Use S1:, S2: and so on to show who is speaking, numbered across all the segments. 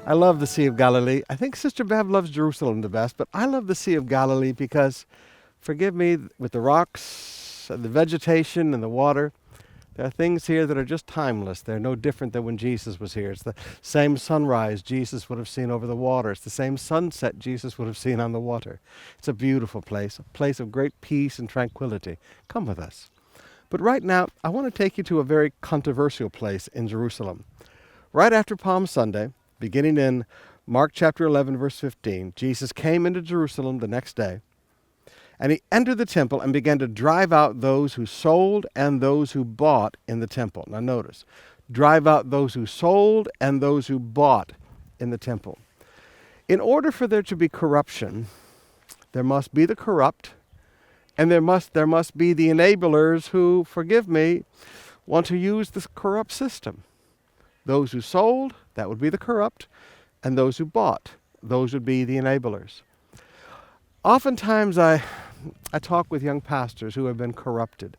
S1: I love the Sea of Galilee. I think Sister Bev loves Jerusalem the best, but I love the Sea of Galilee because, forgive me, with the rocks, and the vegetation, and the water, there are things here that are just timeless. They're no different than when Jesus was here. It's the same sunrise Jesus would have seen over the water. It's the same sunset Jesus would have seen on the water. It's a beautiful place, a place of great peace and tranquility. Come with us. But right now, I want to take you to a very controversial place in Jerusalem. Right after Palm Sunday, beginning in Mark chapter 11, verse 15, Jesus came into Jerusalem the next day, and he entered the temple and began to drive out those who sold and those who bought in the temple. Now notice, drive out those who sold and those who bought in the temple. In order for there to be corruption, there must be the corrupt, and there must be the enablers who, forgive me, want to use this corrupt system. Those who sold, that would be the corrupt, and those who bought, those would be the enablers. Oftentimes I talk with young pastors who have been corrupted.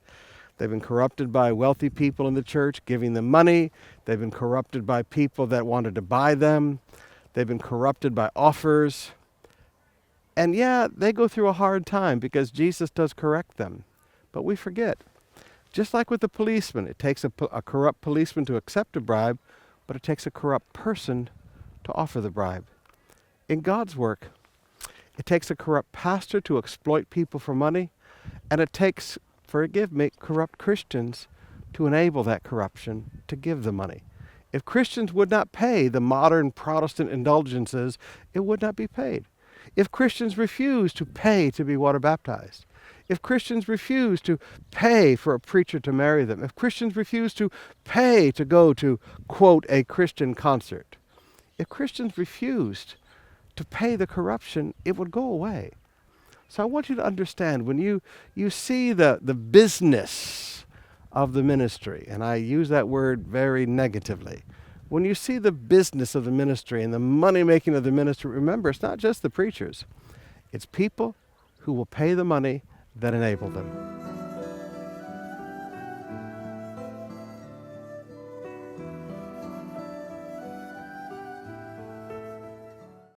S1: They've been corrupted by wealthy people in the church giving them money. They've been corrupted by people that wanted to buy them. They've been corrupted by offers. And yeah, they go through a hard time because Jesus does correct them. But we forget. Just like with the policeman, it takes a corrupt policeman to accept a bribe, but it takes a corrupt person to offer the bribe. In God's work, it takes a corrupt pastor to exploit people for money, and it takes, forgive me, corrupt Christians to enable that corruption to give the money. If Christians would not pay the modern Protestant indulgences, it would not be paid. If Christians refuse to pay to be water baptized, if Christians refuse to pay for a preacher to marry them, if Christians refuse to pay to go to, quote, a Christian concert, if Christians refused to pay the corruption, it would go away. So I want you to understand, when you see the business of the ministry, and I use that word very negatively, when you see the business of the ministry and the money making of the ministry, remember, it's not just the preachers. It's people who will pay the money that enable them.